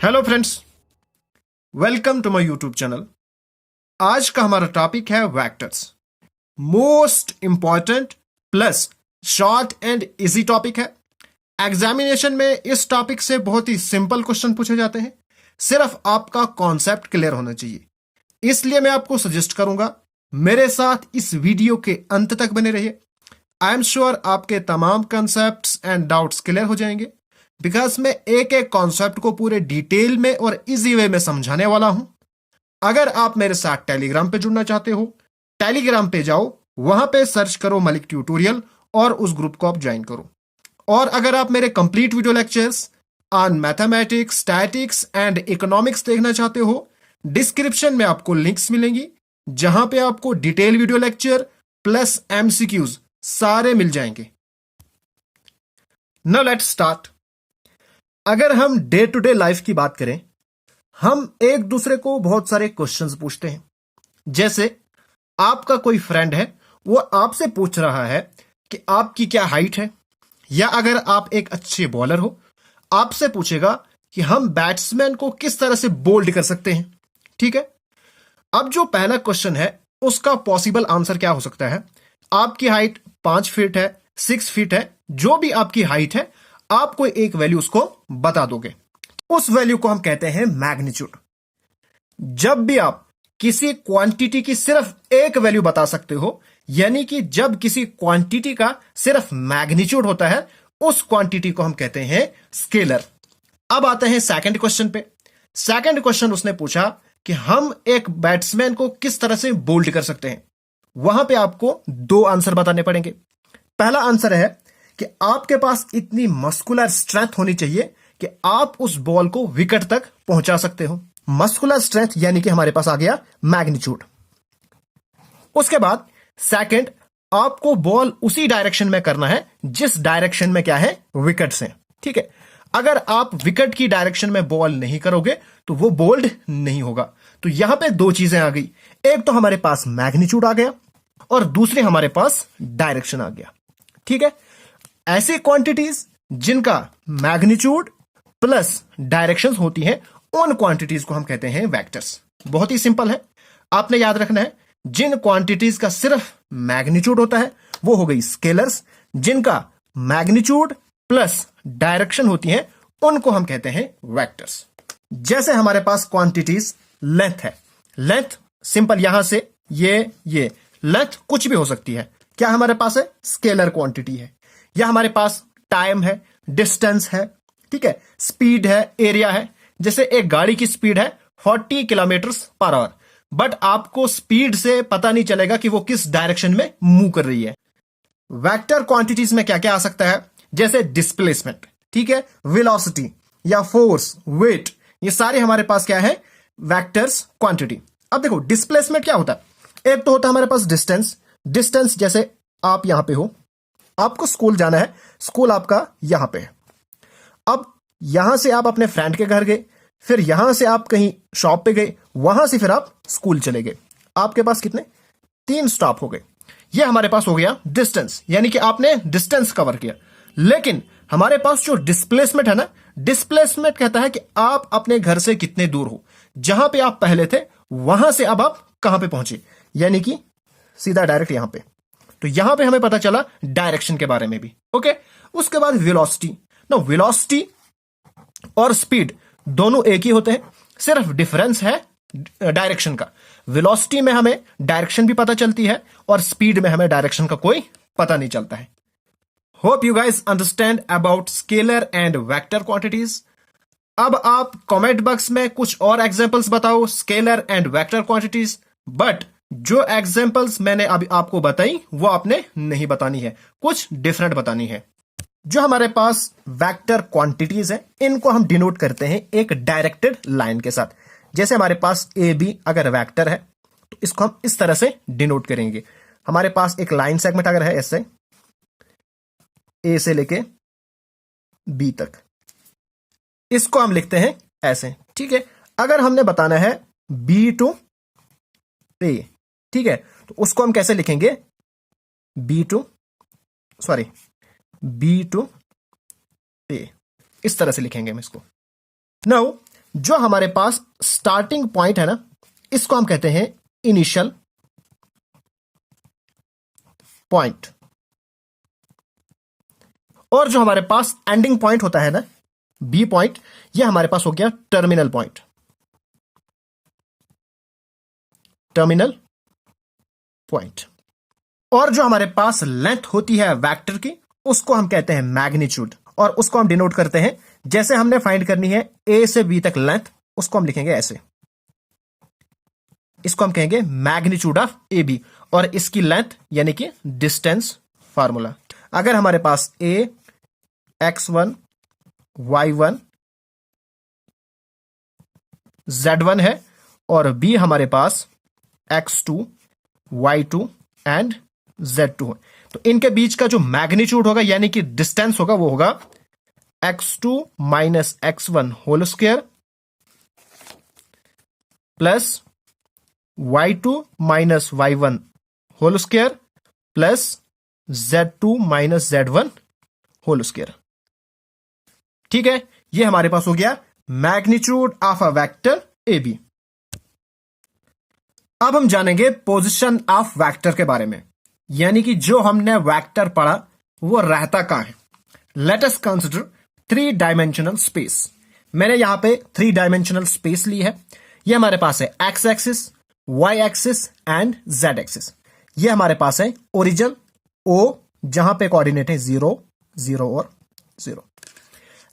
Hello friends, welcome to my YouTube channel. आज का हमारा टॉपिक है vectors. Most important plus short and easy topic है। Examination में इस टॉपिक से बहुत ही सिंपल क्वेश्चन पूछे जाते हैं। सिर्फ आपका कॉन्सेप्ट क्लियर होना चाहिए, इसलिए मैं आपको सजेस्ट करूंगा मेरे साथ इस वीडियो के अंत तक बने रहिए। आई एम श्योर आपके तमाम कॉन्सेप्ट्स एंड डाउट्स क्लियर हो जाएंगे, बिकॉज मैं एक एक कॉन्सेप्ट को पूरे डिटेल में और इजी वे में समझाने वाला हूं। अगर आप मेरे साथ टेलीग्राम पे जुड़ना चाहते हो, टेलीग्राम पे जाओ, वहां पे सर्च करो मलिक ट्यूटोरियल और उस ग्रुप को आप ज्वाइन करो। और अगर आप मेरे complete video lectures on mathematics, statics and economics देखना चाहते हो, डिस्क्रिप्शन में आपको लिंक्स मिलेंगी जहां पे आपको detail video lecture plus MCQs सारे मिल जाएंगे। Now let's start. अगर हम डे टू डे लाइफ की बात करें, हम एक दूसरे को बहुत सारे क्वेश्चंस पूछते हैं। जैसे आपका कोई फ्रेंड है, वो आपसे पूछ रहा है कि आपकी क्या हाइट है, या अगर आप एक अच्छे बॉलर हो, आपसे पूछेगा कि हम बैट्समैन को किस तरह से बोल्ड कर सकते हैं। ठीक है, अब जो पहला क्वेश्चन है उसका पॉसिबल आंसर क्या हो सकता है? आपकी हाइट 5 फीट है, 6 फीट है, जो भी आपकी हाइट है, आप कोई एक वैल्यू उसको बता दोगे। उस वैल्यू को हम कहते हैं मैग्नीट्यूड। जब भी आप किसी क्वांटिटी की सिर्फ एक वैल्यू बता सकते हो, यानी कि जब किसी क्वांटिटी का सिर्फ मैग्नीट्यूड होता है, उस क्वांटिटी को हम कहते हैं स्केलर। अब आते हैं सेकंड क्वेश्चन पे। सेकंड क्वेश्चन उसने पूछा कि हम एक बैट्समैन को किस तरह से बोल्ड कर सकते हैं। वहां पे आपको 2 आंसर बताने पड़ेंगे। पहला आंसर है कि आपके पास इतनी मस्कुलर स्ट्रेंथ होनी चाहिए कि आप उस बॉल को विकेट तक पहुंचा सकते हो। मस्कुलर स्ट्रेंथ यानी कि हमारे पास आ गया मैग्नीट्यूड। उसके बाद सेकंड, आपको बॉल उसी डायरेक्शन में करना है जिस डायरेक्शन में क्या है, विकेट से। ठीक है, अगर आप विकेट की डायरेक्शन में बॉल नहीं करोगे तो वो बोल्ड नहीं होगा। तो यहां पे 2 चीजें आ गई, एक तो हमारे पास मैग्नीट्यूड आ गया और दूसरे हमारे पास डायरेक्शन आ गया। ठीक है, ऐसी क्वांटिटीज जिनका मैग्नीट्यूड प्लस डायरेक्शंस होती हैं, उन क्वांटिटीज को हम कहते हैं वेक्टर्स। बहुत ही सिंपल है, आपने याद रखना है। जिन क्वांटिटीज का सिर्फ मैग्नीट्यूड होता है वो हो गई स्केलर्स, जिनका मैग्नीट्यूड प्लस डायरेक्शन होती हैं उनको हम कहते हैं वेक्टर्स। जैसे हमारे पास क्वांटिटीज लेंथ है। लेंथ सिंपल, यहां से ये लेंथ कुछ भी हो सकती है। क्या हमारे पास है? स्केलर क्वांटिटी है। या हमारे पास टाइम है, डिस्टेंस है, ठीक है, स्पीड है, एरिया है। जैसे एक गाड़ी की स्पीड है 40 किलोमीटर पर आवर, बट आपको स्पीड से पता नहीं चलेगा कि वो किस डायरेक्शन में मूव कर रही है। वेक्टर क्वांटिटीज में क्या क्या आ सकता है? जैसे डिस्प्लेसमेंट, ठीक है, वेलोसिटी या फोर्स, वेट, ये सारे हमारे पास क्या है? Vectors quantity. अब देखो डिस्प्लेसमेंट क्या होता है। एक तो होता है हमारे पास डिस्टेंस। डिस्टेंस जैसे आप यहां पे हो, आपको स्कूल जाना है, स्कूल आपका यहां पे है। अब यहां से आप अपने फ्रेंड के घर गए, फिर यहां से आप कहीं शॉप पे गए, वहां से फिर आप स्कूल चले गए। आपके पास कितने? 3 स्टॉप हो गए। ये हमारे पास हो गया डिस्टेंस, यानी कि आपने डिस्टेंस कवर किया। लेकिन हमारे पास जो डिस्प्लेसमेंट है ना, डिस्प्लेसमेंट कहता है कि आप अपने घर से कितने दूर हो। जहां पे आप पहले थे वहां से अब आप कहां पे पहुंचे, यानी कि सीधा डायरेक्ट यहां पे। तो यहां पे हमें पता चला डायरेक्शन के बारे में भी। ओके, उसके बाद वेलोसिटी। ना, वेलोसिटी और स्पीड दोनों एक ही होते हैं, सिर्फ डिफरेंस है डायरेक्शन का। वेलोसिटी में हमें डायरेक्शन भी पता चलती है और स्पीड में हमें डायरेक्शन का कोई पता नहीं चलता है। Hope you guys understand about scalar and vector quantities. अब आप कमेंट बॉक्स में कुछ और एग्जांपल्स बताओ scalar and vector quantities, but जो एग्जांपल्स मैंने अभी आपको बताई वो आपने नहीं बतानी है, कुछ डिफरेंट बतानी है। जो हमारे पास वेक्टर क्वांटिटीज हैं, इनको हम डिनोट करते हैं एक डायरेक्टेड लाइन के साथ। जैसे हमारे पास ए बी अगर वेक्टर है तो इसको हम इस तरह से डिनोट करेंगे। हमारे पास एक लाइन सेगमेंट अगर है ऐसे, ए से लेके बी तक, इसको हम लिखते हैं ऐसे। ठीक है, अगर हमने बताना है बी टू ए, ठीक है, तो उसको हम कैसे लिखेंगे? बी टू ए, इस तरह से लिखेंगे हम इसको। नाउ जो हमारे पास स्टार्टिंग पॉइंट है ना, इसको हम कहते हैं इनिशियल पॉइंट, और जो हमारे पास एंडिंग पॉइंट होता है ना, बी पॉइंट, ये हमारे पास हो गया टर्मिनल पॉइंट। Terminal point. और जो हमारे पास लेंथ होती है वेक्टर की, उसको हम कहते हैं मैग्नीट्यूड, और उसको हम डिनोट करते हैं, जैसे हमने फाइंड करनी है ए से बी तक लेंथ, उसको हम लिखेंगे ऐसे, इसको हम कहेंगे मैग्नीट्यूड ऑफ ए बी, और इसकी लेंथ यानी कि डिस्टेंस फार्मूला। अगर हमारे पास ए x1 y1 z1 है और b हमारे पास x2 y2 एंड z2 है, तो इनके बीच का जो मैग्नीट्यूड होगा यानी कि डिस्टेंस होगा, वो होगा x2 minus x1 whole square plus y2 minus y1 whole square plus z2 minus z1 whole square. ठीक है, ये हमारे पास हो गया magnitude of a vector A B. अब हम जानेंगे पोजीशन ऑफ वेक्टर के बारे में, यानी कि जो हमने वेक्टर पढ़ा वो रहता कहां है। Let us consider 3 dimensional space. मैंने यहां पे 3 डायमेंशनल स्पेस ली है। ये हमारे पास है X axis, Y axis and Z axis. ये हमारे पास है ओरिजिन ओ, जहां पे कोऑर्डिनेट है 0 0 और 0।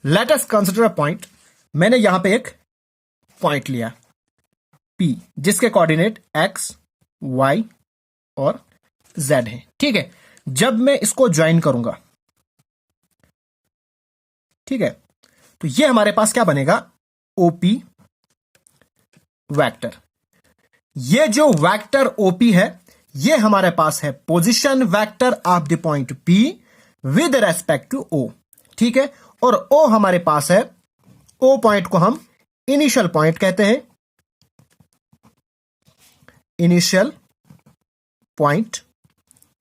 Let us consider a point. मैंने यहां पे एक पॉइंट लिया P, जिसके कोऑर्डिनेट x, y और z है। ठीक है, जब मैं इसको ज्वाइन करूंगा, ठीक है, तो ये हमारे पास क्या बनेगा, OP वेक्टर। ये जो वेक्टर OP है, ये हमारे पास है position vector of the point P with respect to O। ठीक है, और O हमारे पास है, O पॉइंट को हम इनिशियल पॉइंट कहते हैं, इनिशियल पॉइंट।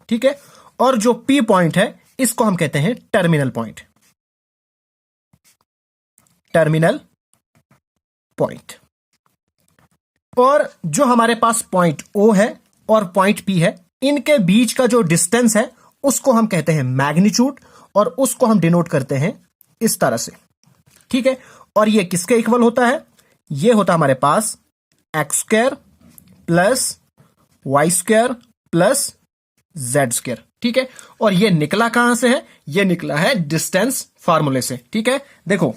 ठीक है, और जो P पॉइंट है, इसको हम कहते हैं टर्मिनल पॉइंट, टर्मिनल पॉइंट। और जो हमारे पास पॉइंट O है और पॉइंट P है, इनके बीच का जो डिस्टेंस है उसको हम कहते हैं मैग्नीट्यूड, और उसको हम डिनोट करते हैं इस तरह से। ठीक है, और ये किसके इक्वल होता है, ये होता है हमारे पास x square plus Y square plus Z square. ठीक है, और ये निकला कहां से है, ये निकला है डिस्टेंस फार्मूले से। ठीक है, देखो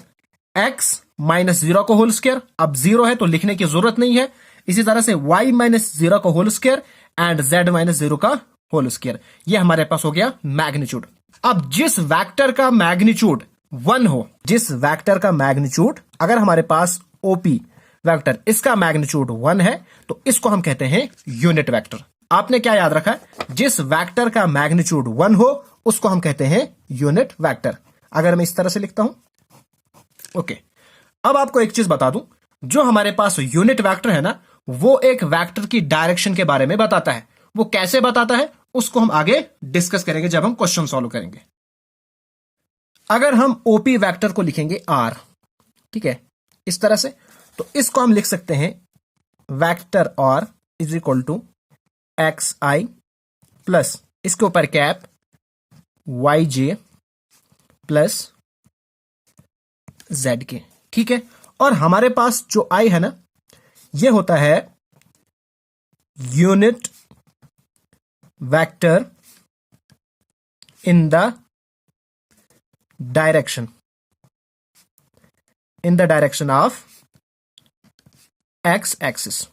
x माइनस 0 का होल स्क्वायर, अब 0 है तो लिखने की जरूरत नहीं है। इसी तरह से y माइनस 0 का whole square and z minus 0 का होल स्क्वायर, ये हमारे पास हो गया मैग्नीट्यूड। अब जिस वेक्टर का मैग्नीट्यूड 1 हो, जिस वेक्टर का मैग्नीट्यूड, अगर हमारे पास OP वेक्टर, इसका मैग्नीट्यूड 1 है, तो इसको हम कहते हैं यूनिट वेक्टर। आपने क्या याद रखा, जिस वेक्टर का मैग्नीट्यूड 1 हो उसको हम कहते हैं यूनिट वेक्टर। अगर मैं इस तरह से लिखता हूं, ओके। अब आपको एक चीज बता दूं, जो हमारे पास यूनिट वेक्टर है ना, वो एक वेक्टर की डायरेक्शन के बारे में बताता है। वो कैसे बताता है उसको हम आगे डिस्कस करेंगे जब हम क्वेश्चन सॉल्व करेंगे। अगर हम OP वेक्टर को लिखेंगे R, ठीक है, इस तरह से, तो इसको हम लिख सकते हैं vector R is equal to XI plus इसके ऊपर कैप YJ प्लस ZK। ठीक है, और हमारे पास जो I है ना, ये होता है unit vector in the direction, in the direction of x axis.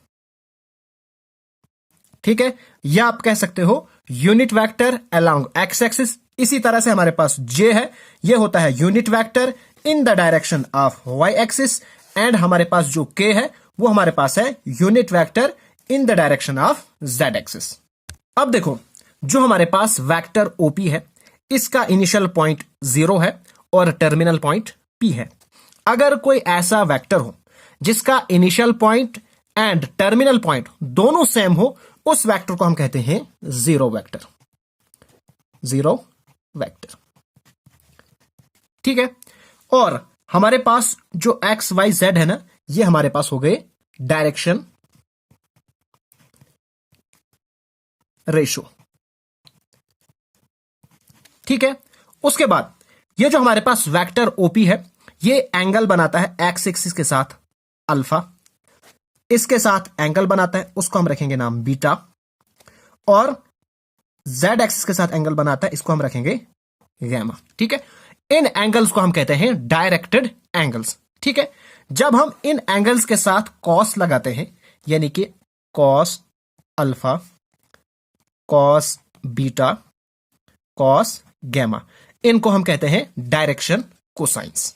ठीक है, या आप कह सकते हो unit vector along x axis. इसी तरह से हमारे पास J है, यह होता है unit vector in the direction of y axis, and हमारे पास जो K है वो हमारे पास है unit vector in the direction of z axis. अब देखो, जो हमारे पास वेक्टर OP है, इसका इनिशियल पॉइंट 0 है और टर्मिनल पॉइंट P है। अगर कोई ऐसा वेक्टर हो जिसका initial point and terminal point दोनों सेम हो, उस वेक्टर को हम कहते हैं जीरो वेक्टर, जीरो वेक्टर। ठीक है, और हमारे पास जो x y z है ना, ये हमारे पास हो गए डायरेक्शन रेशो। ठीक है, उसके बाद ये जो हमारे पास वेक्टर ओपी है, ये एंगल बनाता है एक्स एक्सिस के साथ अल्फा, इसके साथ एंगल बनाता है, उसको हम रखेंगे नाम बीटा, और जेड एक्सिस के साथ एंगल बनाता है, इसको हम रखेंगे गैमा। ठीक है, इन एंगल्स को हम कहते हैं डायरेक्टेड एंगल्स। ठीक है, जब हम इन एंगल्स के साथ कॉस लगाते हैं, यानी कि cos alpha, cos beta, cos gamma, इनको हम कहते हैं डायरेक्शन कोसाइंस।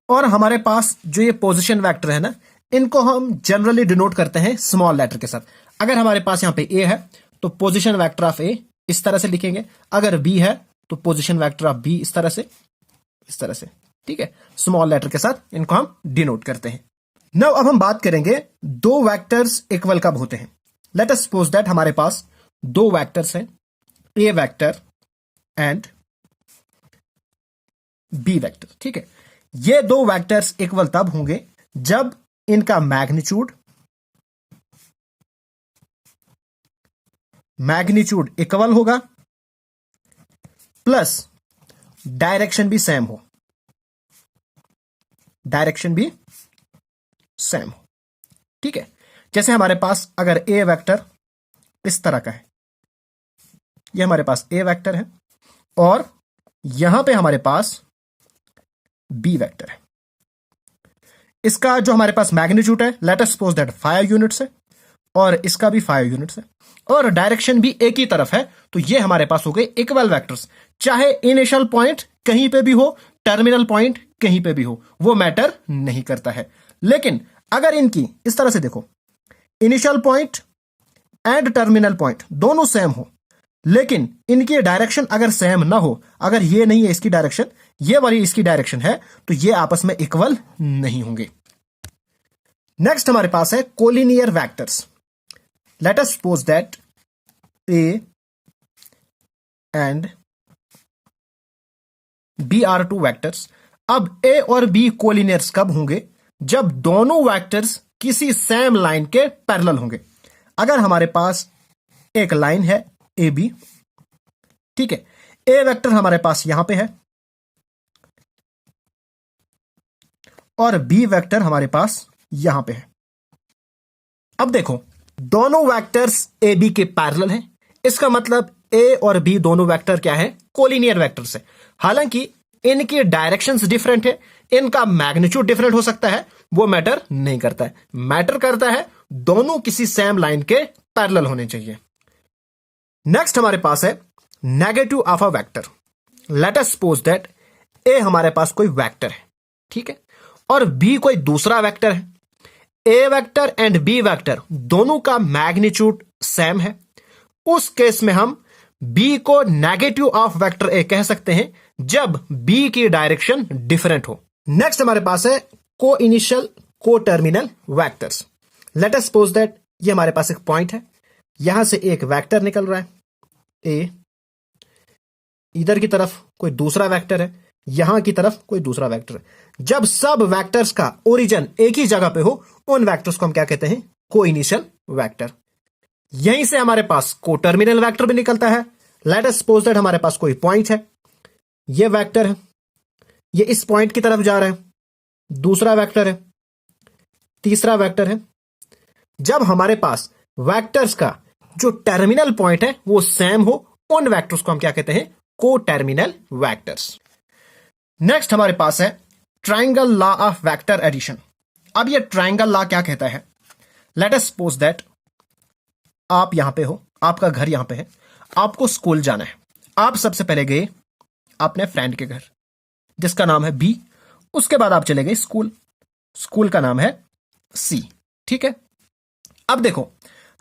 और हमारे पास जो ये पोजीशन वेक्टर है ना, इनको हम जनरली डिनोट करते हैं स्मॉल लेटर के साथ। अगर हमारे पास यहां पे ए है तो पोजीशन वेक्टर ऑफ ए इस तरह से लिखेंगे, अगर बी है तो पोजीशन वेक्टर ऑफ बी इस तरह से, इस तरह से। ठीक है, स्मॉल लेटर के साथ इनको हम डिनोट करते हैं। नाउ अब हम बात करेंगे दो वेक्टर्स इक्वल कब होते हैं। लेट अस सपोज दैट हमारे पास दो वेक्टर्स हैं, ए वेक्टर एंड बी वेक्टर। ठीक है, ये दो वेक्टर्स इक्वल तब होंगे जब इनका मैग्नीट्यूड इक्वल होगा, प्लस डायरेक्शन भी सेम हो, डायरेक्शन भी सेम हो। ठीक है, जैसे हमारे पास अगर ए वेक्टर इस तरह का है, ये हमारे पास ए वेक्टर है, और यहां पे हमारे पास बी वेक्टर है। इसका जो हमारे पास मैग्नीट्यूड है, late us suppose that 5 units है, और इसका भी 5 यूनिट्स है, और डायरेक्शन भी एक ही तरफ है, तो ये हमारे पास हो गए इक्वल वेक्टर्स। चाहे इनिशियल पॉइंट कहीं पे भी हो, टर्मिनल पॉइंट कहीं पे भी हो, वो मैटर नहीं करता है। लेकिन अगर इनकी इस तरह से देखो, initial point and terminal point दोनों सेम हो, लेकिन इनकी डायरेक्शन अगर सेम ना हो, अगर ये नहीं है इसकी डायरेक्शन, ये वाली इसकी डायरेक्शन है, तो ये आपस में इक्वल नहीं होंगे। नेक्स्ट हमारे पास है collinear vectors. Let us suppose that A and B are two vectors. अब ए और बी कोलिनियर्स कब होंगे? जब दोनों वेक्टर्स किसी सेम लाइन के पैरेलल होंगे। अगर हमारे पास एक लाइन है ए बी, ठीक है, ए वेक्टर हमारे पास यहां पे है और बी वेक्टर हमारे पास यहां पे है। अब देखो, दोनों वेक्टर्स ए बी के पैरेलल हैं, इसका मतलब ए और बी दोनों वेक्टर क्या है? कोलिनियर वेक्टर्स है। हालांकि इनकी डायरेक्शंस डिफरेंट है, इनका मैग्नीट्यूड डिफरेंट हो सकता है, वो मैटर नहीं करता है। मैटर करता है दोनों किसी सेम लाइन के पैरेलल होने चाहिए। नेक्स्ट हमारे पास है negative of a vector. Let us suppose that a हमारे पास कोई वेक्टर है, ठीक है, और बी कोई दूसरा वेक्टर है। ए वेक्टर एंड बी वेक्टर दोनों का मैग्नीट्यूड सेम है। उस केस में हम बी को नेगेटिव ऑफ वेक्टर ए कह सकते हैं जब बी की डायरेक्शन डिफरेंट हो। नेक्स्ट हमारे पास है को इनिशियल को terminal vectors. Let us suppose that ये हमारे पास एक पॉइंट है, यहां से एक वेक्टर निकल रहा है ए, इधर की तरफ कोई दूसरा वेक्टर है, यहां की तरफ कोई दूसरा वेक्टर है। जब सब वेक्टर्स का ओरिजिन एक ही जगह पे हो, उन वेक्टर्स को हम क्या कहते हैं? को इनिशियल वेक्टर। यहीं से हमारे पास को टर्मिनल वेक्टर भी निकलता है। लेट अस सपोज दैट हमारे पास कोई पॉइंट है, ये वेक्टर है, ये इस पॉइंट की तरफ जा रहा है, दूसरा वेक्टर है, तीसरा वेक्टर है। जब हमारे पास वेक्टर्स का जो टर्मिनल पॉइंट है वो सेम हो, उन वेक्टर्स को हम क्या कहते हैं? को टर्मिनल वेक्टर्स। नेक्स्ट हमारे पास है triangle law of vector addition. अब ये ट्राइंगल लॉ क्या कहता है? लेट अस सपोज दैट आप यहां पे हो, आपका घर यहां पे है, आपको स्कूल जाना है। आप सबसे पहले गए अपने फ्रेंड के घर जिसका नाम है बी, उसके बाद आप चले गए स्कूल, स्कूल का नाम है सी, ठीक है। अब देखो,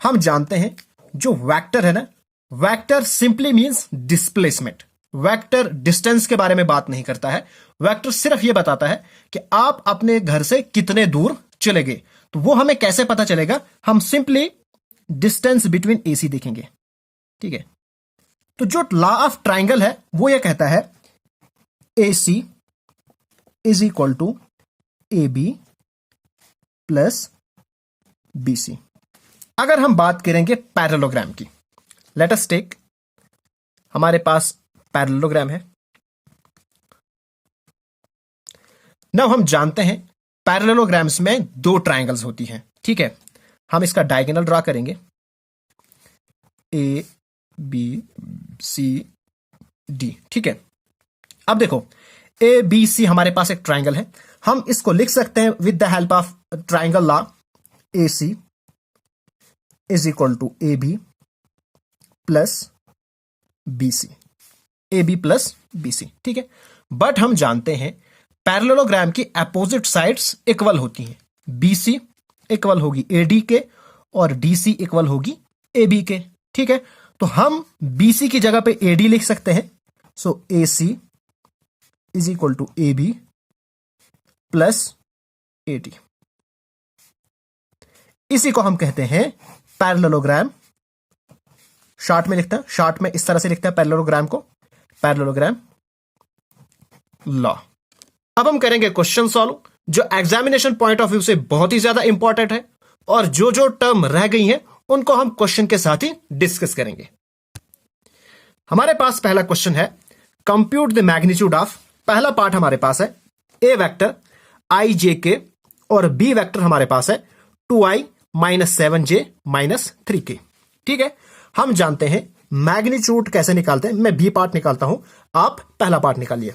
हम जानते हैं जो वेक्टर है ना, vector simply means displacement. Vector distance के बारे में बात नहीं करता है, वेक्टर सिर्फ यह बताता है कि आप अपने घर से कितने दूर चले गए। तो वो हमें कैसे पता चलेगा? हम सिंपली डिस्टेंस बिटवीन एसी देखेंगे, ठीक है। तो जो लॉ ऑफ ट्राइंगल है वो ये कहता है AC is equal to AB plus BC। अगर हम बात करेंगे पैरेललोग्राम की, लेट अस टेक, हमारे पास पैरेललोग्राम है। नाउ हम जानते हैं पैरेललोग्राम्स में दो ट्रायंगल्स होती हैं, ठीक है। हम इसका डायगोनल ड्रा करेंगे, ABCD, ठीक है। अब देखो ABC हमारे पास एक ट्रायंगल है, हम इसको लिख सकते हैं with the help of triangle law, AC is equal to AB plus BC, AB plus BC, ठीक है। बट हम जानते हैं पैरेललोग्राम की अपोजिट साइड्स इक्वल होती हैं, BC इक्वल होगी AD के और DC इक्वल होगी AB के, ठीक है। तो हम BC की जगह पे AD लिख सकते हैं, so AC is equal to AB plus AD। इसी को हम कहते हैं पैरेललोग्राम। शॉर्ट में लिखते हैं, शॉर्ट में इस तरह से लिखते हैं पैरेललोग्राम को, पैरेललोग्राम लॉ। अब हम करेंगे क्वेश्चन सॉल्व, जो एग्जामिनेशन पॉइंट ऑफ व्यू से बहुत ही ज्यादा इंपॉर्टेंट है, और जो जो टर्म रह गई हैं उनको हम क्वेश्चन के साथ ही डिस्कस करेंगे। हमारे पास पहला क्वेश्चन है, कंप्यूट द मैग्नीट्यूड ऑफ, पहला पार्ट हमारे पास है ए वेक्टर IJK और B वेक्टर हमारे पास है 2I minus 7J minus 3K, ठीक है। हम जानते हैं मैग्नीट्यूड कैसे निकालते हैं, मैं B पार्ट निकालता हूं, आप पहला पार्ट निकालिए।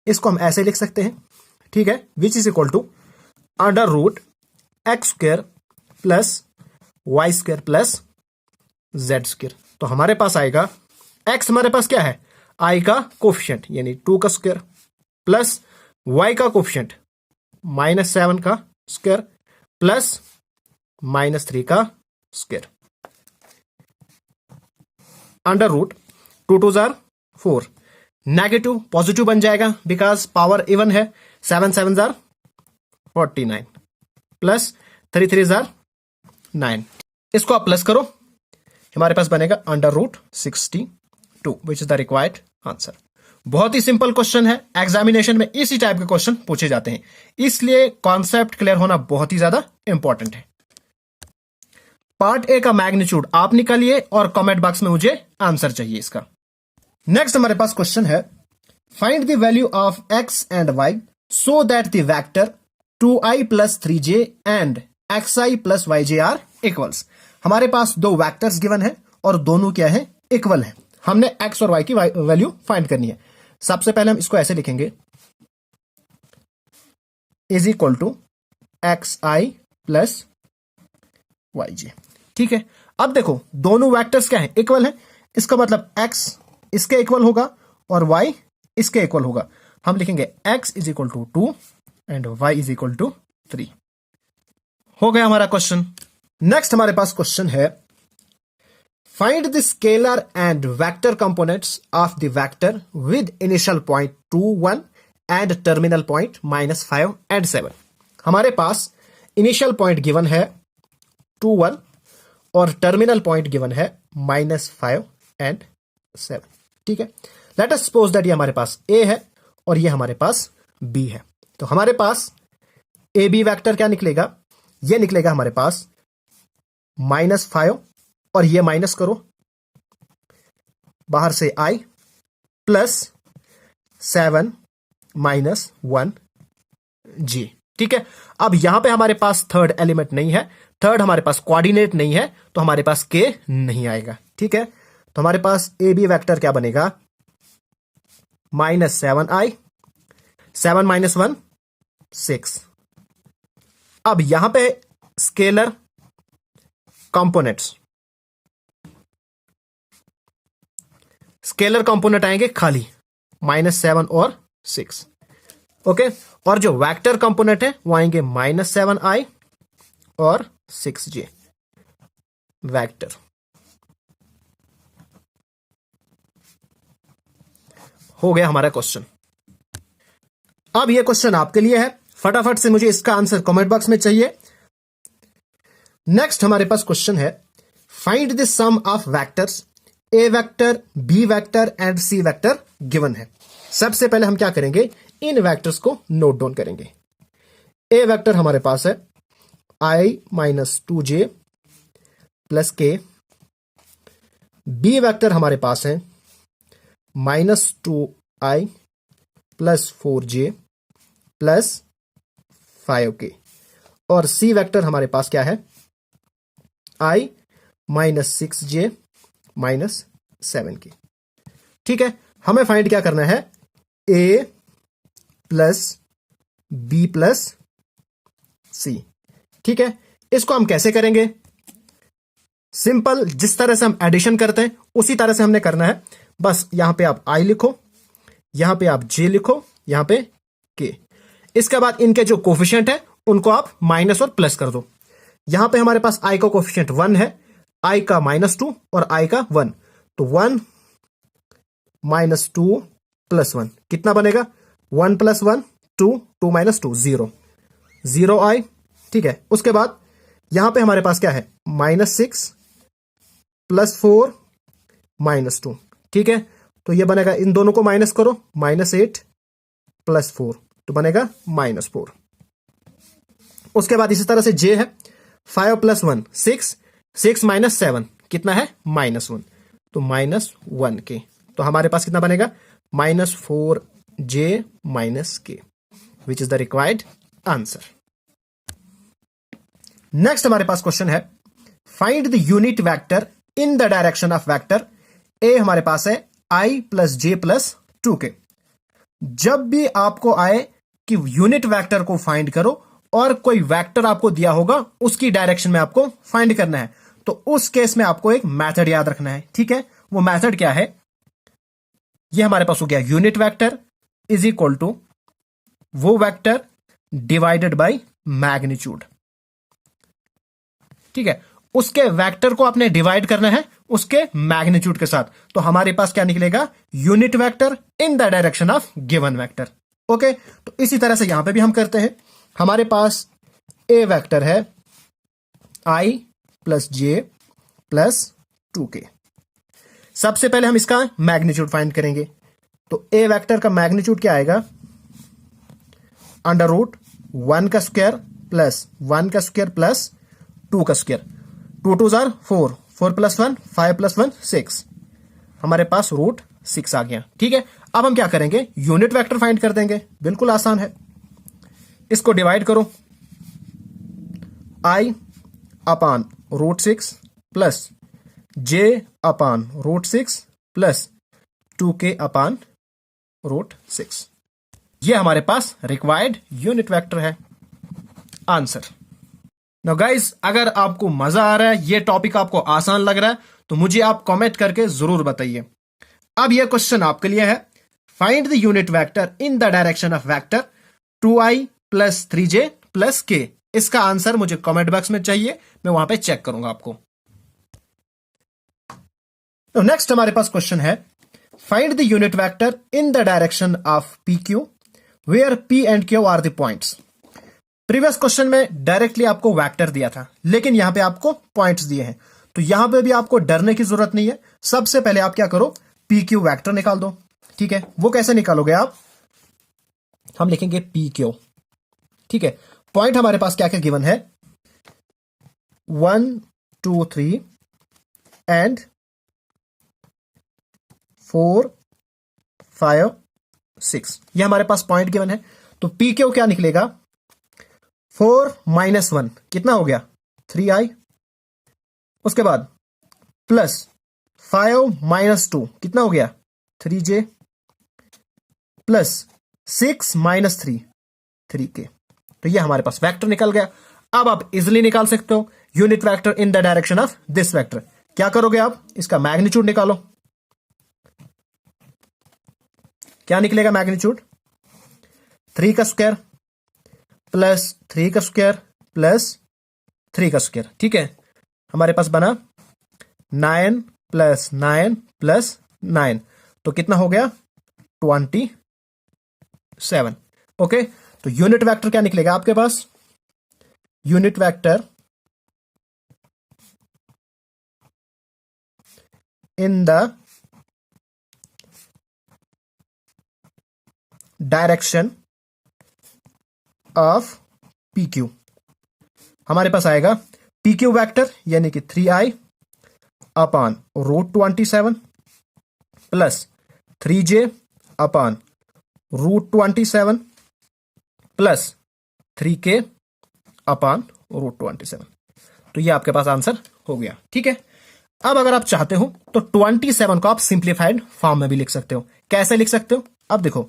इसको हम ऐसे लिख सकते हैं, ठीक है, which is equal to under root X square plus Y square plus Z square. तो हमारे पास आएगा x हमारे पास क्या है, I का कोफिशिएंट यानी 2 का स्क्वायर प्लस y का कोफिशिएंट माइनस 7 का स्क्वायर प्लस माइनस 3 का स्क्वायर, अंडर रूट 2 2 जार 4, नेगेटिव पॉजिटिव बन जाएगा बिकॉज पावर इवन है, 7 7 जार 49 प्लस 3 3 जार 9। इसको आप प्लस करो, हमारे पास बनेगा under root 62, which is the required answer. बहुत ही सिंपल क्वेश्चन है, एग्जामिनेशन में इसी टाइप के क्वेश्चन पूछे जाते हैं, इसलिए कॉन्सेप्ट क्लियर होना बहुत ही ज्यादा इंपॉर्टेंट है। पार्ट ए का मैग्नीट्यूड आप निकालिए और कमेंट बॉक्स में मुझे आंसर चाहिए इसका। नेक्स्ट हमारे पास क्वेश्चन है, find the value of x and y so that the vector 2i plus 3j and xi plus yj are equals. हमारे पास दो वेक्टर्स गिवन है और दोनों क्या है, इक्वल है। हमने x और y की वैल्यू फाइंड करनी है। सबसे पहले हम इसको ऐसे लिखेंगे, is equal to xi plus yj, ठीक है। अब देखो दोनों वेक्टर्स क्या है, इक्वल है, इसका मतलब x इसके इक्वल होगा और y इसके इक्वल होगा। हम लिखेंगे x is equal to 2 and y is equal to 3। हो गया हमारा क्वेश्चन। नेक्स्ट हमारे पास क्वेश्चन है, find the scalar and vector components of the vector with initial point 2 1 and terminal point -5 and 7। हमारे पास इनिशियल पॉइंट गिवन है 2 1 और terminal point given है -5 एंड 7, ठीक है। लेट अस सपोज दैट ये हमारे पास A है और ये हमारे पास B है। तो हमारे पास AB वेक्टर क्या निकलेगा, ये निकलेगा हमारे पास -5 और ये माइनस करो बाहर से I प्लस 7 माइनस 1J, ठीक है। अब यहां पे हमारे पास थर्ड एलिमेंट नहीं है, थर्ड हमारे पास कोऑर्डिनेट नहीं है, तो हमारे पास K नहीं आएगा, ठीक है। तो हमारे पास AB वेक्टर क्या बनेगा, -7i, 7 माइनस 1 6। अब यहां पे स्केलर कंपोनेंट्स, स्केलर कंपोनेंट आएंगे खाली -7 और 6, ओके। और जो वेक्टर कंपोनेंट है वो आएंगे -7i और 6j वेक्टर। हो गया हमारा क्वेश्चन। अब ये क्वेश्चन आपके लिए है, फटाफट से मुझे इसका आंसर कमेंट बॉक्स में चाहिए। नेक्स्ट हमारे पास क्वेश्चन है, find the sum of vectors A vector B vector and C vector given है। सबसे पहले हम क्या करेंगे, इन वेक्टर्स को नोट डाउन करेंगे। ए वेक्टर हमारे पास है i-2j प्लस के। बी वेक्टर हमारे पास है -2i plus 4j plus 5k। और सी वेक्टर हमारे पास क्या है, i-6j माइनस 7k। ठीक है, हमें फाइंड क्या करना है, a प्लस बी प्लस सी। ठीक है, इसको हम कैसे करेंगे, सिंपल, जिस तरह से हम एडिशन करते हैं उसी तरह से हमने करना है। बस यहां पे आप i लिखो, यहां पे आप j लिखो, यहां पे k। इसके बाद इनके जो कोफिशिएंट है उनको आप माइनस और प्लस कर दो। यहां पे हमारे पास i का कोफिशिएंट 1 है, i का -2 और i का 1, तो 1 -2 प्लस 1 कितना बनेगा, 1 + 1 2, 2 - 2 0, 0i। ठीक है, उसके बाद यहां पे हमारे पास क्या है, -6 प्लस 4 -2। ठीक है, तो ये बनेगा, इन दोनों को माइनस करो, -8 प्लस 4 तो बनेगा -4। उसके बाद इसी तरह से j है, 5 + 1 6, 6 - 7 कितना है, -1, तो -1k। तो हमारे पास कितना बनेगा, -4j - k, which is the required answer. Next हमारे पास क्वेश्चन है, find the unit vector in the direction of vector A. हमारे पास है i + j + 2k। जब भी आपको आए कि यूनिट वेक्टर को फाइंड करो और कोई वेक्टर आपको दिया होगा उसकी डायरेक्शन में आपको फाइंड करना है, तो उस केस में आपको एक मेथड याद रखना है। ठीक है, वो मेथड क्या है, ये हमारे पास हो गया, unit vector is equal to वो वेक्टर डिवाइडेड बाय मैग्नीट्यूड। ठीक है, उसके वेक्टर को आपने डिवाइड करना है उसके मैग्नीट्यूड के साथ, तो हमारे पास क्या निकलेगा, unit vector in the direction of given vector. Okay, तो इसी तरह से यहां पे भी हम करते हैं। हमारे पास ए वेक्टर है i + j + 2k। सबसे पहले हम इसका मैग्नीट्यूड फाइंड करेंगे, तो ए वेक्टर का मैग्नीट्यूड क्या आएगा, √1 का स्क्वायर प्लस 1 का स्क्वायर प्लस 2 का स्क्वायर, 2 2 जार 4, 4 + 1 5 + 1 6, हमारे पास √6 आ गया। ठीक है, अब हम क्या करेंगे, यूनिट वेक्टर फाइंड कर देंगे, बिल्कुल आसान है। इसको डिवाइड करो, i/√6 plus j/√6 plus 2k/√6। ये हमारे पास रिक्वायर्ड यूनिट वेक्टर है, आंसर। नाउ गाइस, अगर आपको मजा आ रहा है, ये टॉपिक आपको आसान लग रहा है, तो मुझे आप कमेंट करके जरूर बताइए। अब यह क्वेश्चन आपके लिए है, find the unit vector in the direction of vector 2i + 3j + k। इसका आंसर मुझे कमेंट बॉक्स में चाहिए, मैं वहां पे चेक करूंगा आपको। तो नेक्स्ट हमारे पास क्वेश्चन है, find the unit vector in the direction of pq where p and q are the points. Previous question में डायरेक्टली आपको वेक्टर दिया था, लेकिन यहां पे आपको पॉइंट्स दिए हैं, तो यहां पे भी आपको डरने की जरूरत नहीं है। सबसे पहले आप क्या करो, pq वेक्टर निकाल दो। ठीक है, वो कैसे निकालोगे आप, हम लिखेंगे pq। ठीक है, पॉइंट हमारे पास क्या क्या गिवन है, 1 2 3 एंड 4 5 6, ये हमारे पास पॉइंट गिवन है। तो pq क्या निकलेगा, 4 - 1 कितना हो गया, 3i। उसके बाद प्लस 5 - 2 कितना हो गया, 3j प्लस 6 - 3 3k। तो ये हमारे पास वेक्टर निकल गया। अब आप इजिली निकाल सकते हो unit vector in the direction of this vector. क्या करोगे आप, इसका मैग्नीट्यूड निकालो। क्या निकलेगा मैग्नीट्यूड, 3 का स्क्वायर प्लस 3 का स्क्वायर प्लस 3 का स्क्वायर। ठीक है, हमारे पास बना 9 + 9 + 9, तो कितना हो गया, 27। ओके, तो यूनिट वेक्टर क्या निकलेगा आपके पास, unit vector in the direction of P Q. हमारे पास आएगा पी क्यू वैक्टर यानी कि 3i upon √27 plus 3j upon √27 plus 3k upon √27। तो ये आपके पास आंसर हो गया। ठीक है, अब अगर आप चाहते हो तो 27 को आप सिंप्लीफाइड फॉर्म में भी लिख सकते हो। कैसे लिख सकते हो? अब देखो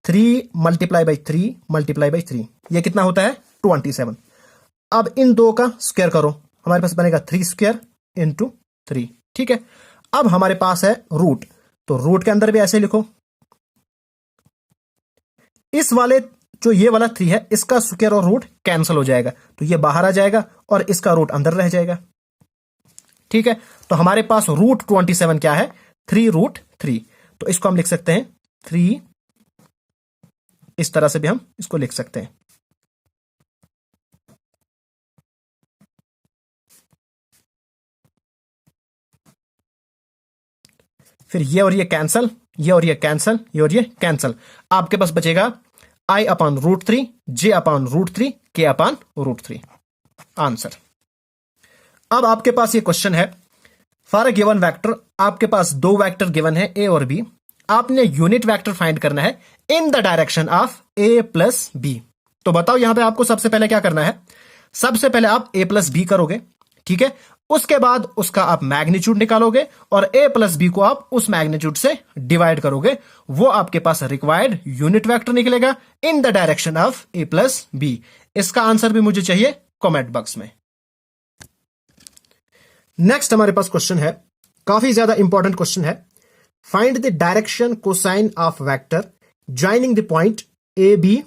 3 मल्टीप्लाई बाई 3 मल्टीप्लाई बाई 3 ये कितना होता है? 27। अब इन दो का स्क्वायर करो, हमारे पास बनेगा 3 स्क्वायर इंटू 3। ठीक है, अब हमारे पास है रूट, तो रूट के अंदर भी ऐसे लिखो। इस वाले जो ये वाला 3 है इसका स्क्वायर और रूट कैंसिल हो जाएगा, तो ये बाहर आ जाएगा और इसका रूट अंदर रह जाएगा। ठीक है, तो हमारे पास √27 क्या है? 3√3। तो इसको हम लिख सकते हैं 3, इस तरह से भी हम इसको लिख सकते हैं। फिर ये और ये कैंसल, ये और ये कैंसल, ये और ये कैंसल। आपके पास बचेगा i upon √3, j upon √3, k upon √3। Answer. अब आपके पास ये क्वेश्चन है, फॉर अ गिवन वेक्टर, आपके पास दो वेक्टर गिवन है a और b, आपने यूनिट वेक्टर फाइंड करना है in the direction of a plus B. तो बताओ यहां पे आपको सबसे पहले क्या करना है? सबसे पहले आप a प्लस बी करोगे, ठीक है, उसके बाद उसका आप मैग्नीट्यूड निकालोगे और a प्लस बी को आप उस मैग्नीट्यूड से डिवाइड करोगे, वो आपके पास रिक्वायर्ड यूनिट वेक्टर निकलेगा in the direction of a plus B. इसका आंसर भी मुझे चाहिए कमेंट बॉक्स में। नेक्स्ट हमारे पास क्वेश्चन है, काफी ज्यादा इंपॉर्टेंट क्वेश्चन है। Find the direction cosine of vector joining the point A B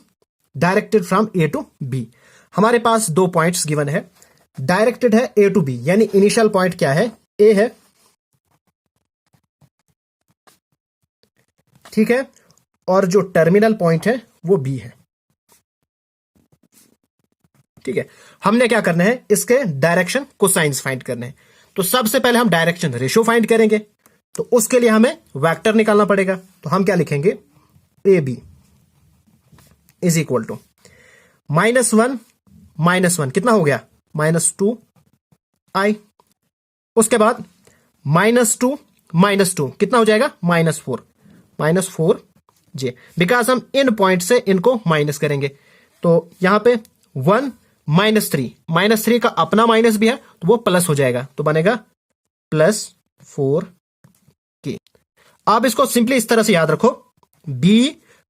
directed from A to B. हमारे पास दो पॉइंट्स गिवन है, डायरेक्टेड है ए टू बी, यानी इनिशियल पॉइंट क्या है? ए है, ठीक है, और जो टर्मिनल पॉइंट है वो बी है। ठीक है, हमने क्या करना है? इसके डायरेक्शन कोसाइंस फाइंड करने हैं। तो सबसे पहले हम डायरेक्शन रेशियो फाइंड करेंगे, तो उसके लिए हमें वेक्टर निकालना पड़ेगा। तो हम क्या लिखेंगे? A B is equal to -1 -1 कितना हो गया? -2i। उसके बाद -2 -2 कितना हो जाएगा? -4 बिकॉज हम इन पॉइंट से इनको माइनस करेंगे। तो यहां पे 1 -3 का अपना माइनस भी है तो वो प्लस हो जाएगा, तो बनेगा +4k। आप इसको सिंपली इस तरह से याद रखो, b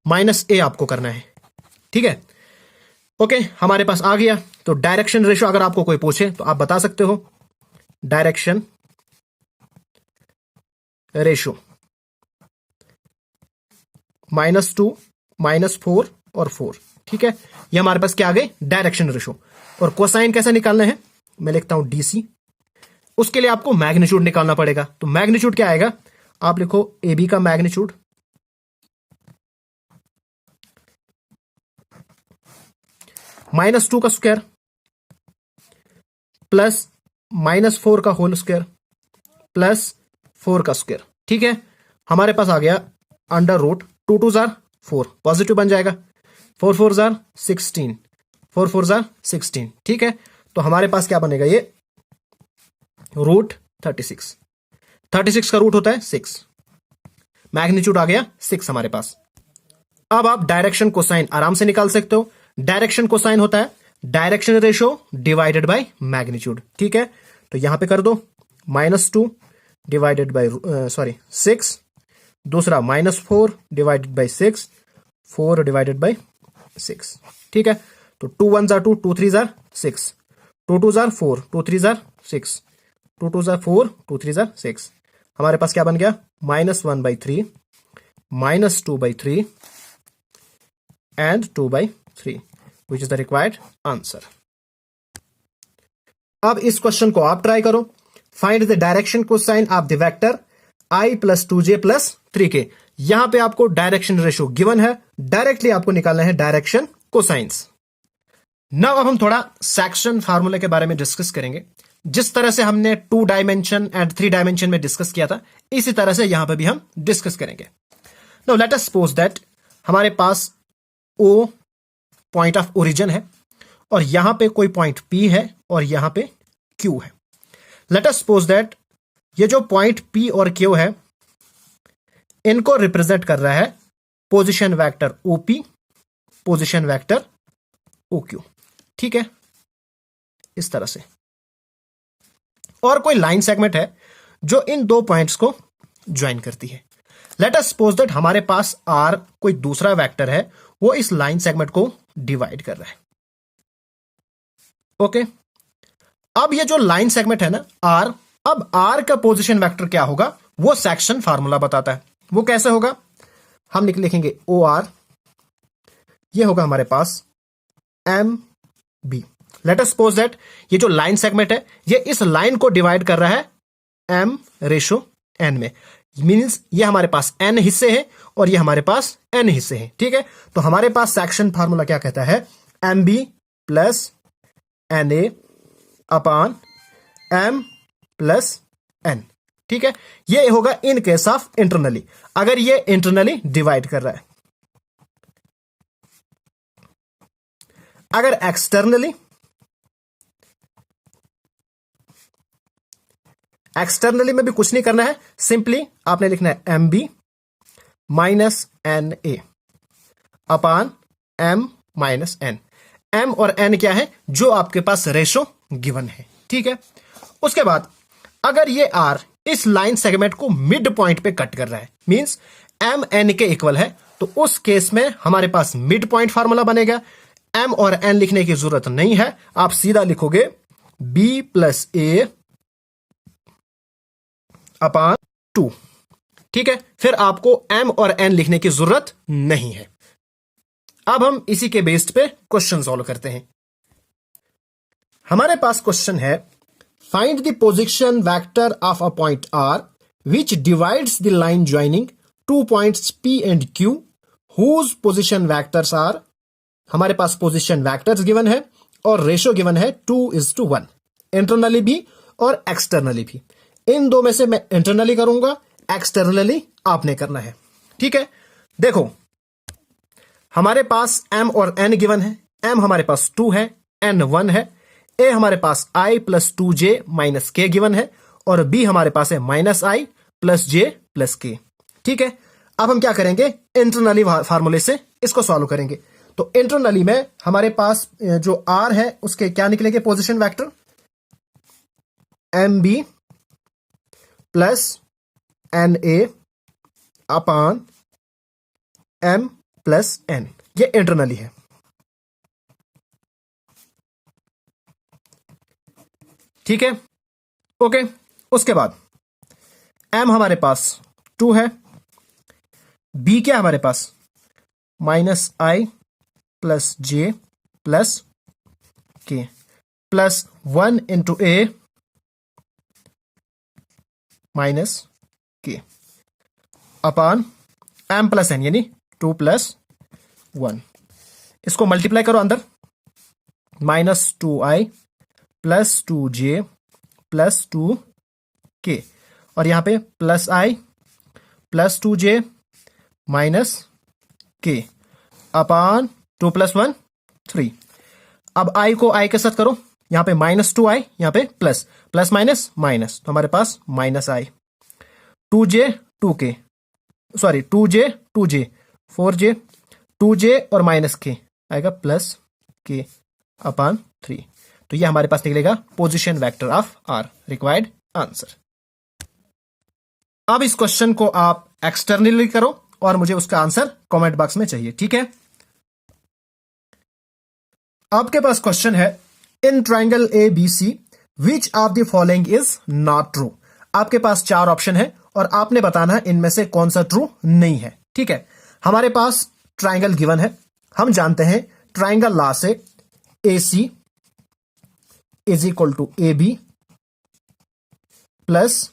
माइनस a आपको करना है। ठीक है, ओके, हमारे पास आ गया। तो डायरेक्शन रेशियो अगर आपको कोई पूछे तो आप बता सकते हो डायरेक्शन रेशियो -2 -4 और 4। ठीक है, ये हमारे पास क्या आ गए? Direction ratio. और कोसाइन कैसे निकालना है? मैं लिखता हूं डीसी। उसके लिए आपको मैग्नीट्यूड निकालना पड़ेगा। तो मैग्नीट्यूड क्या आएगा? आप लिखो ए बी का मैग्नीट्यूड -2 का स्क्वायर प्लस -4 का होल स्क्वायर प्लस 4 का स्क्वायर। ठीक है, हमारे पास आ गया अंडर रूट 2 2 जार 4, पॉजिटिव बन जाएगा, 4 4 जार 16, 4 4 जार 16। ठीक है, तो हमारे पास क्या बनेगा? ये √36, 36 का रूट होता है 6, मैग्नीट्यूड आ गया 6 हमारे पास। अब आप डायरेक्शन कोसाइन आराम से निकाल सकते हो। डायरेक्शन कोसाइन होता है direction ratio divided by magnitude. ठीक है, तो यहां पे कर दो -2 डिवाइडेड बाय 6, दूसरा -4 डिवाइडेड बाय 6, 4 डिवाइडेड बाय 6। ठीक है, तो 2 1 जार 2, 2 3 जार 6, 2 2 जार 4, 2 3 जार 6, 2 2 जार 4, 2 3 जार 6। हमारे पास क्या बन गया? -1/3 -2/3 and 2/3 which is the required answer। अब इस क्वेश्चन को आप ट्राई करो। Find the direction cosine of the vector i + 2j + 3k। यहां पे आपको डायरेक्शन रेशियो गिवन है, डायरेक्टली आपको निकालना है डायरेक्शन कोसाइंस। नाउ अब हम थोड़ा सेक्शन फार्मूला के बारे में डिस्कस करेंगे। जिस तरह से हमने 2 डायमेंशन एंड 3 डायमेंशन में डिस्कस किया था, इसी तरह से यहां पर भी हम डिस्कस करेंगे। Now let us suppose that हमारे पास O पॉइंट ऑफ ओरिजिन है और यहां पे कोई पॉइंट P है और यहां पे Q है। लेट अस सपोज दैट ये जो पॉइंट P और Q है इनको रिप्रेजेंट कर रहा है position vector OP, position vector OQ। ठीक है, इस तरह से। और कोई लाइन सेगमेंट है जो इन दो पॉइंट्स को ज्वाइन करती है। लेट अस सपोज दैट हमारे पास R कोई दूसरा वेक्टर है, वो इस लाइन सेगमेंट को डिवाइड कर रहा है। ओके, अब ये जो लाइन सेगमेंट है ना R, अब R का पोजीशन वेक्टर क्या होगा वो सेक्शन फार्मूला बताता है। वो कैसे होगा, हम लिखेंगे OR, ये होगा हमारे पास MB। Late us suppose that ये जो लाइन सेगमेंट है ये इस लाइन को डिवाइड कर रहा है M/N में, मींस ये हमारे पास N हिस्से हैं और ये हमारे पास N हिस्से हैं। ठीक है, तो हमारे पास सेक्शन फार्मूला क्या कहता है, MB plus NA upon M plus N। ठीक है, ये होगा इन केस ऑफ इंटरनली, अगर ये इंटरनली डिवाइड कर रहा है। अगर एक्सटर्नली में भी कुछ नहीं करना है, सिंपली आपने लिखना है MB minus NA upon M minus N। M और N क्या है, जो आपके पास रेशो गिवन है। ठीक है, उसके बाद अगर ये R इस लाइन सेगमेंट को मिड पॉइंट पे कट कर रहा है, मींस M N के इक्वल है, तो उस केस में हमारे पास मिड पॉइंट फार्मूला बनेगा। M और N लिखने की जरूरत नहीं है, आप सीधा लिखोगे B प्लस A अपॉन 2। ठीक है, फिर आपको M और N लिखने की जरूरत नहीं है। अब हम इसी के बेस्ड पे क्वेश्चन सॉल्व करते हैं। हमारे पास क्वेश्चन है, find the position vector of a point R which divides the line joining two points P and Q whose position vectors are। हमारे पास पोजीशन वेक्टर्स गिवन है और रेशो गिवन है 2:1, इंटरनली भी और एक्सटर्नली भी। इन दो में से मैं इंटरनली करूंगा, एक्सटर्नली आपने करना है। ठीक है, देखो हमारे पास M और N गिवन है। M हमारे पास 2 है, N 1 है। A हमारे पास I plus 2J minus K given है और B हमारे पास है minus I plus J plus K। ठीक है, अब हम क्या करेंगे, इंटरनली फार्मूले से इसको सॉल्व करेंगे। तो इंटरनली में हमारे पास जो R है उसके क्या निकलेंगे position vector, MB plus NA upon M plus N, ये इंटरनली है। ठीक है, ओके, उसके बाद M हमारे पास 2 है, B क्या हमारे पास minus I plus J plus K plus 1 into A minus K upon M plus N, यानी 2 प्लस 1। इसको मल्टीप्लाई करो अंदर, minus 2I plus 2J plus 2K और यहां पे plus I plus 2J minus K upon 2 plus 1 3। अब I को I के साथ करो, यहां पे माइनस 2I, यहां पे प्लस, प्लस माइनस माइनस, तो हमारे पास minus I, 2J 2K, sorry 2J 2J 4J, 2J और माइनस K आएगा प्लस K अपॉन 3। तो ये हमारे पास निकलेगा position vector of R, required answer. अब इस क्वेश्चन को आप एक्सटर्नली करो और मुझे उसका आंसर कमेंट बॉक्स में चाहिए। ठीक है, आपके पास क्वेश्चन है, in triangle ABC which of the following is not true. आपके पास 4 ऑप्शन है और आपने बताना है इनमें से कौन सा ट्रू नहीं है। ठीक है, हमारे पास ट्राइंगल गिवन है, हम जानते हैं ट्राइंगल लॉ से AC is equal to AB plus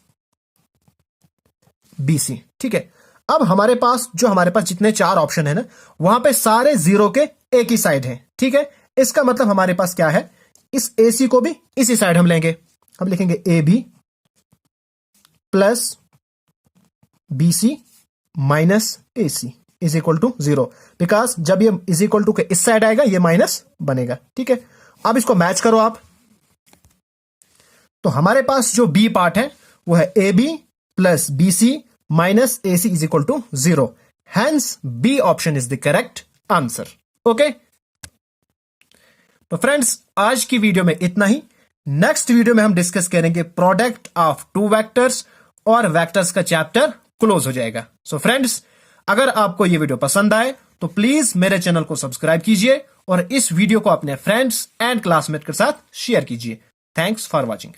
BC। ठीक है, अब हमारे पास जितने 4 ऑप्शन है ना, वहां पे सारे 0 के एक ही साइड है। ठीक है, इसका मतलब हमारे पास क्या है, इस AC को भी इसी साइड हम लेंगे, हम लिखेंगे AB plus BC minus AC is equal to 0, because जब ये इज इक्वल टू के इस साइड आएगा ये माइनस बनेगा। ठीक है, अब इसको मैच करो आप, तो हमारे पास जो बी पार्ट है वो है A B plus B C minus A C is equal to 0। Hence B option is the correct answer. Okay, तो फ्रेंड्स आज की वीडियो में इतना ही। नेक्स्ट वीडियो में हम डिस्कस करेंगे प्रोडक्ट ऑफ टू वेक्टर्स और वेक्टर्स का चैप्टर क्लोज हो जाएगा। सो फ्रेंड्स, अगर आपको यह वीडियो पसंद आए तो प्लीज मेरे चैनल को सब्सक्राइब कीजिए और इस वीडियो को अपने फ्रेंड्स एंड क्लासमेट के साथ शेयर कीजिए। Thanks for watching.